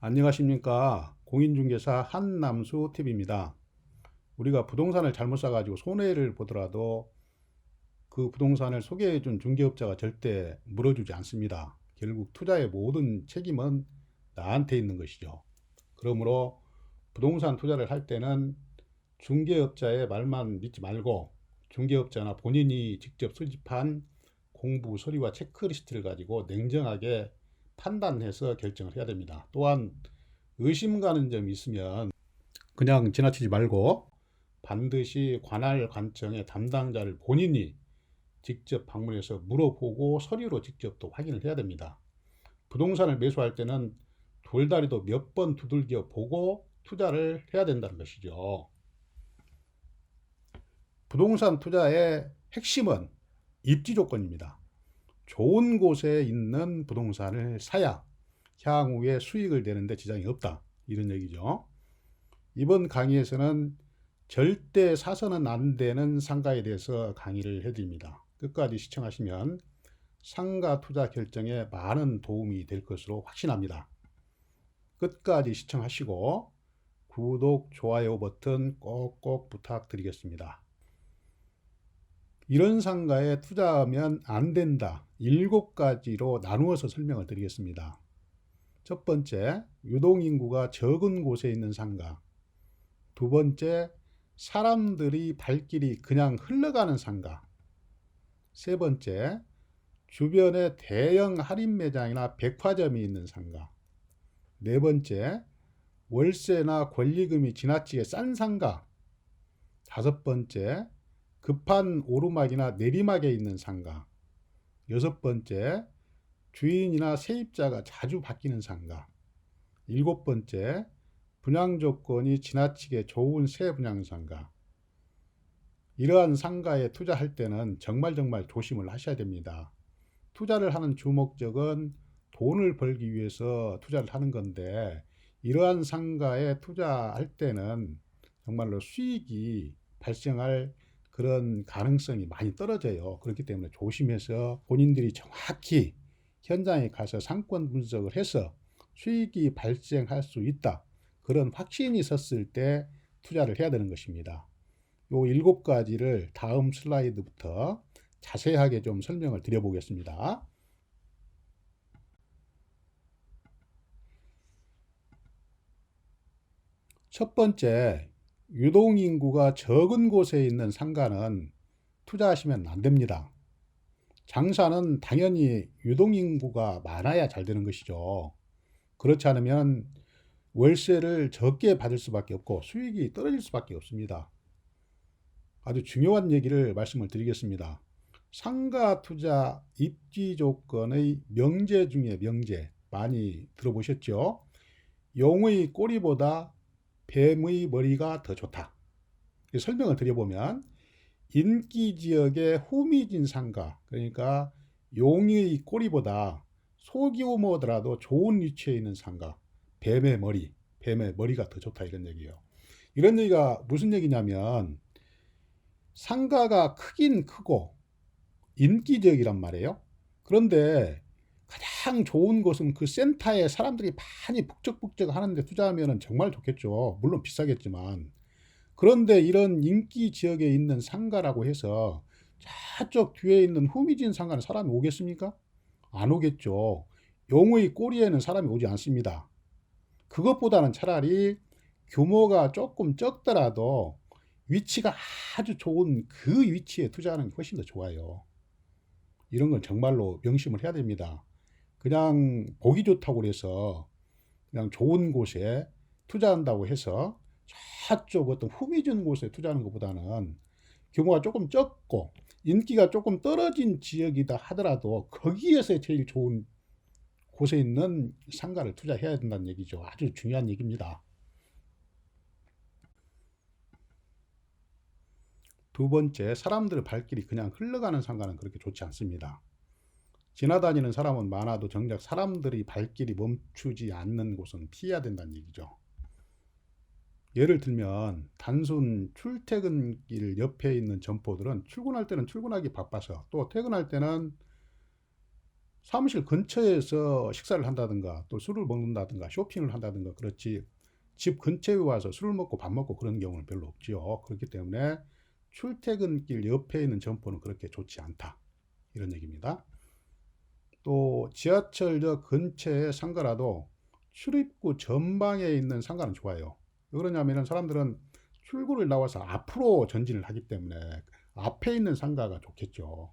안녕하십니까. 공인중개사 한남수 TV입니다. 우리가 부동산을 잘못 사가지고 손해를 보더라도 그 부동산을 소개해준 중개업자가 절대 물어주지 않습니다. 결국 투자의 모든 책임은 나한테 있는 것이죠. 그러므로 부동산 투자를 할 때는 중개업자의 말만 믿지 말고 중개업자나 본인이 직접 수집한 공부 서류와 체크리스트를 가지고 냉정하게 판단해서 결정을 해야 됩니다. 또한 의심 가는 점이 있으면 그냥 지나치지 말고 반드시 관할 관청의 담당자를 본인이 직접 방문해서 물어보고 서류로 직접 또 확인을 해야 됩니다. 부동산을 매수할 때는 돌다리도 몇 번 두들겨 보고 투자를 해야 된다는 것이죠. 부동산 투자의 핵심은 입지 조건입니다. 좋은 곳에 있는 부동산을 사야 향후에 수익을 내는데 지장이 없다, 이런 얘기죠. 이번 강의에서는 절대 사서는 안 되는 상가에 대해서 강의를 해드립니다. 끝까지 시청하시면 상가 투자 결정에 많은 도움이 될 것으로 확신합니다. 끝까지 시청하시고 구독, 좋아요 버튼 꼭꼭 부탁드리겠습니다. 이런 상가에 투자하면 안 된다, 7가지로 나누어서 설명을 드리겠습니다. 첫 번째, 유동인구가 적은 곳에 있는 상가. 두 번째, 사람들이 발길이 그냥 흘러가는 상가. 세 번째, 주변에 대형 할인 매장이나 백화점이 있는 상가. 네 번째, 월세나 권리금이 지나치게 싼 상가. 다섯 번째, 급한 오르막이나 내리막에 있는 상가. 여섯 번째, 주인이나 세입자가 자주 바뀌는 상가. 일곱 번째, 분양 조건이 지나치게 좋은 새 분양 상가. 이러한 상가에 투자할 때는 정말 조심을 하셔야 됩니다. 투자를 하는 주 목적은 돈을 벌기 위해서 투자를 하는 건데, 이러한 상가에 투자할 때는 정말로 수익이 발생할 그런 가능성이 많이 떨어져요. 그렇기 때문에 조심해서 본인들이 정확히 현장에 가서 상권 분석을 해서 수익이 발생할 수 있다, 그런 확신이 있었을 때 투자를 해야 되는 것입니다. 요 7가지를 다음 슬라이드부터 자세하게 좀 설명을 드려보겠습니다. 첫 번째, 유동인구가 적은 곳에 있는 상가는 투자하시면 안 됩니다. 장사는 당연히 유동인구가 많아야 잘 되는 것이죠. 그렇지 않으면 월세를 적게 받을 수밖에 없고 수익이 떨어질 수밖에 없습니다. 아주 중요한 얘기를 말씀을 드리겠습니다. 상가 투자 입지 조건의 명제 중에 명제, 많이 들어보셨죠? 용의 꼬리보다 뱀의 머리가 더 좋다. 설명을 드려보면, 인기 지역의 후미진 상가, 그러니까 용의 꼬리보다 소규모더라도 좋은 위치에 있는 상가, 뱀의 머리가 더 좋다, 이런 얘기예요. 이런 얘기가 무슨 얘기냐면, 상가가 크긴 크고 인기적이란 말이에요. 그런데 가장 좋은 곳은 그 센터에 사람들이 많이 북적북적 하는데 투자하면 정말 좋겠죠. 물론 비싸겠지만. 그런데 이런 인기 지역에 있는 상가라고 해서 저쪽 뒤에 있는 후미진 상가는 사람이 오겠습니까? 안 오겠죠. 용의 꼬리에는 사람이 오지 않습니다. 그것보다는 차라리 규모가 조금 적더라도 위치가 아주 좋은 그 위치에 투자하는 게 훨씬 더 좋아요. 이런 건 정말로 명심을 해야 됩니다. 그냥 보기 좋다고 해서 그냥 좋은 곳에 투자한다고 해서 저쪽 어떤 후미진 곳에 투자하는 것보다는 규모가 조금 적고 인기가 조금 떨어진 지역이다 하더라도 거기에서 제일 좋은 곳에 있는 상가를 투자해야 된다는 얘기죠. 아주 중요한 얘기입니다. 두 번째, 사람들 발길이 그냥 흘러가는 상가는 그렇게 좋지 않습니다. 지나다니는 사람은 많아도 정작 사람들이 발길이 멈추지 않는 곳은 피해야 된다는 얘기죠. 예를 들면 단순 출퇴근길 옆에 있는 점포들은 출근할 때는 출근하기 바빠서, 또 퇴근할 때는 사무실 근처에서 식사를 한다든가 또 술을 먹는다든가 쇼핑을 한다든가 그렇지, 집 근처에 와서 술을 먹고 밥 먹고 그런 경우는 별로 없지요. 그렇기 때문에 출퇴근길 옆에 있는 점포는 그렇게 좋지 않다, 이런 얘기입니다. 또 지하철역 근처의 상가라도 출입구 전방에 있는 상가는 좋아요. 왜 그러냐면은 사람들은 출구를 나와서 앞으로 전진을 하기 때문에 앞에 있는 상가가 좋겠죠.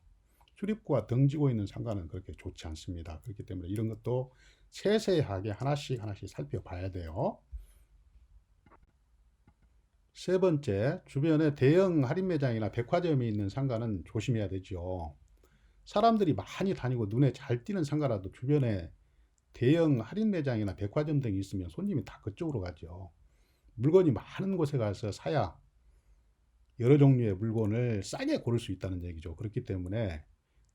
출입구가 등지고 있는 상가는 그렇게 좋지 않습니다. 그렇기 때문에 이런 것도 세세하게 하나씩 하나씩 살펴봐야 돼요. 세 번째, 주변에 대형 할인 매장이나 백화점이 있는 상가는 조심해야 되죠. 사람들이 많이 다니고 눈에 잘 띄는 상가라도 주변에 대형 할인 매장이나 백화점 등이 있으면 손님이 다 그쪽으로 가죠. 물건이 많은 곳에 가서 사야 여러 종류의 물건을 싸게 고를 수 있다는 얘기죠. 그렇기 때문에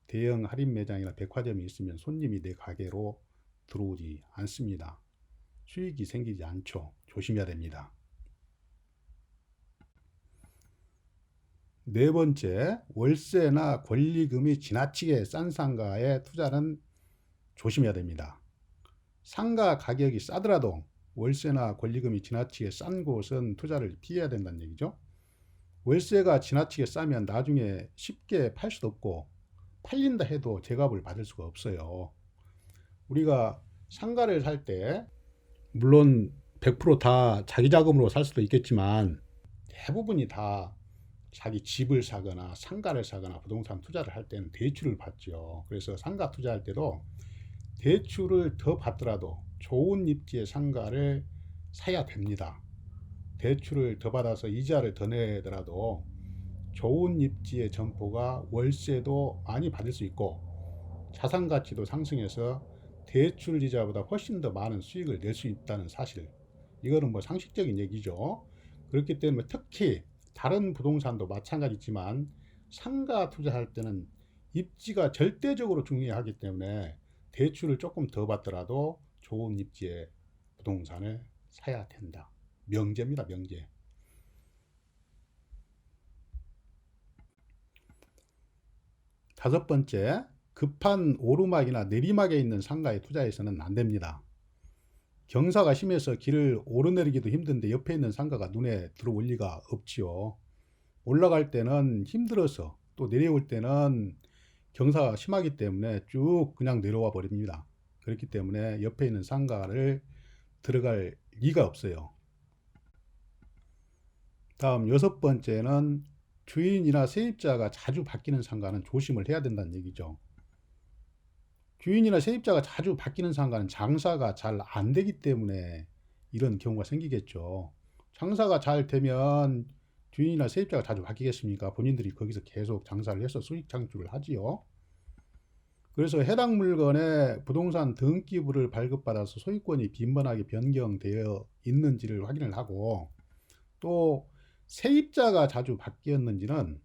대형 할인 매장이나 백화점이 있으면 손님이 내 가게로 들어오지 않습니다. 수익이 생기지 않죠. 조심해야 됩니다. 네 번째, 월세나 권리금이 지나치게 싼 상가에 투자는 조심해야 됩니다. 상가 가격이 싸더라도 월세나 권리금이 지나치게 싼 곳은 투자를 피해야 된다는 얘기죠. 월세가 지나치게 싸면 나중에 쉽게 팔 수도 없고, 팔린다 해도 제값을 받을 수가 없어요. 우리가 상가를 살 때 물론 100%다 자기 자금으로 살 수도 있겠지만 대부분이 다 자기 집을 사거나 상가를 사거나 부동산 투자를 할 때는 대출을 받죠. 그래서 상가 투자할 때도 대출을 더 받더라도 좋은 입지의 상가를 사야 됩니다. 대출을 더 받아서 이자를 더 내더라도 좋은 입지의 점포가 월세도 많이 받을 수 있고 자산 가치도 상승해서 대출 이자보다 훨씬 더 많은 수익을 낼 수 있다는 사실, 이거는 뭐 상식적인 얘기죠. 그렇기 때문에 특히 다른 부동산도 마찬가지지만 상가 투자할 때는 입지가 절대적으로 중요하기 때문에 대출을 조금 더 받더라도 좋은 입지의 부동산을 사야 된다. 명제입니다, 명제. 다섯 번째, 급한 오르막이나 내리막에 있는 상가에 투자해서는 안 됩니다. 경사가 심해서 길을 오르내리기도 힘든데 옆에 있는 상가가 눈에 들어올 리가 없지요. 올라갈 때는 힘들어서 또 내려올 때는 경사가 심하기 때문에 쭉 그냥 내려와 버립니다. 그렇기 때문에 옆에 있는 상가를 들어갈 리가 없어요. 다음 여섯 번째는 주인이나 세입자가 자주 바뀌는 상가는 조심을 해야 된다는 얘기죠. 주인이나 세입자가 자주 바뀌는 상가는 장사가 잘 안 되기 때문에 이런 경우가 생기겠죠. 장사가 잘 되면 주인이나 세입자가 자주 바뀌겠습니까? 본인들이 거기서 계속 장사를 해서 수익 창출을 하지요. 그래서 해당 물건의 부동산 등기부를 발급받아서 소유권이 빈번하게 변경되어 있는지를 확인을 하고, 또 세입자가 자주 바뀌었는지는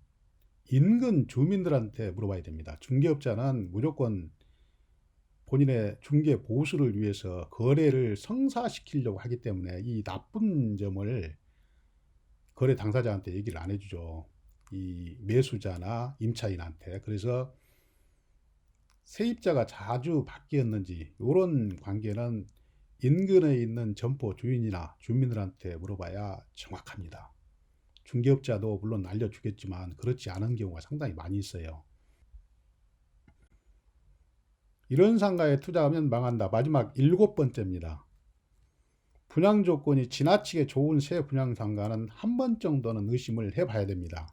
인근 주민들한테 물어봐야 됩니다. 중개업자는 무조건 본인의 중개 보수를 위해서 거래를 성사시키려고 하기 때문에 이 나쁜 점을 거래 당사자한테 얘기를 안 해주죠. 이 매수자나 임차인한테. 그래서 세입자가 자주 바뀌었는지 이런 관계는 인근에 있는 점포 주인이나 주민들한테 물어봐야 정확합니다. 중개업자도 물론 알려주겠지만 그렇지 않은 경우가 상당히 많이 있어요. 이런 상가에 투자하면 망한다. 마지막 일곱 번째입니다. 분양 조건이 지나치게 좋은 새 분양 상가는 한 번 정도는 의심을 해봐야 됩니다.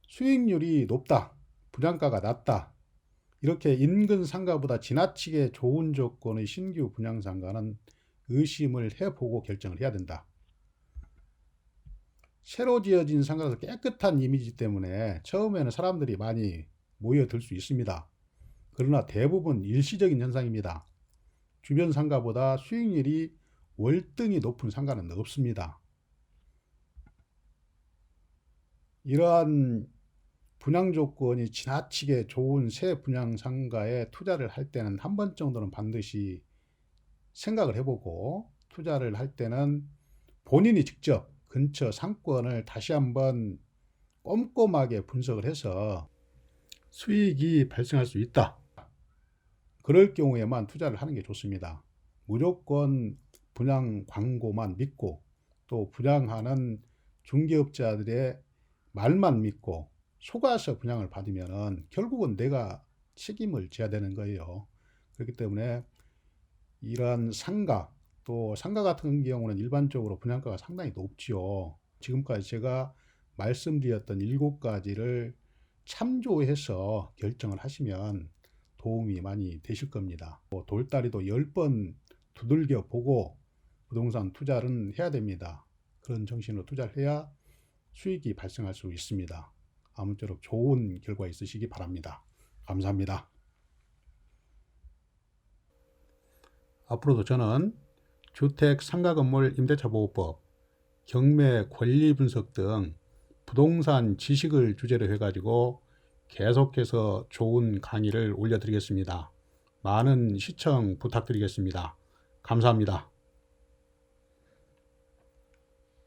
수익률이 높다, 분양가가 낮다, 이렇게 인근 상가보다 지나치게 좋은 조건의 신규 분양 상가는 의심을 해보고 결정을 해야 된다. 새로 지어진 상가라서 깨끗한 이미지 때문에 처음에는 사람들이 많이 모여들 수 있습니다. 그러나 대부분 일시적인 현상입니다. 주변 상가보다 수익률이 월등히 높은 상가는 없습니다. 이러한 분양 조건이 지나치게 좋은 새 분양 상가에 투자를 할 때는 한 번 정도는 반드시 생각을 해보고, 투자를 할 때는 본인이 직접 근처 상권을 다시 한번 꼼꼼하게 분석을 해서 수익이 발생할 수 있다, 그럴 경우에만 투자를 하는 게 좋습니다. 무조건 분양 광고만 믿고 또 분양하는 중개업자들의 말만 믿고 속아서 분양을 받으면은 결국은 내가 책임을 져야 되는 거예요. 그렇기 때문에 이러한 상가, 또 상가 같은 경우는 일반적으로 분양가가 상당히 높지요. 지금까지 제가 말씀드렸던 7가지를 참조해서 결정을 하시면 도움이 많이 되실 겁니다. 돌다리도 10번 두들겨 보고 부동산 투자는 해야 됩니다. 그런 정신으로 투자를 해야 수익이 발생할 수 있습니다. 아무쪼록 좋은 결과 있으시기 바랍니다. 감사합니다. 앞으로도 저는 주택 상가 건물 임대차 보호법, 경매 권리 분석 등 부동산 지식을 주제로 해가지고 계속해서 좋은 강의를 올려드리겠습니다. 많은 시청 부탁드리겠습니다. 감사합니다.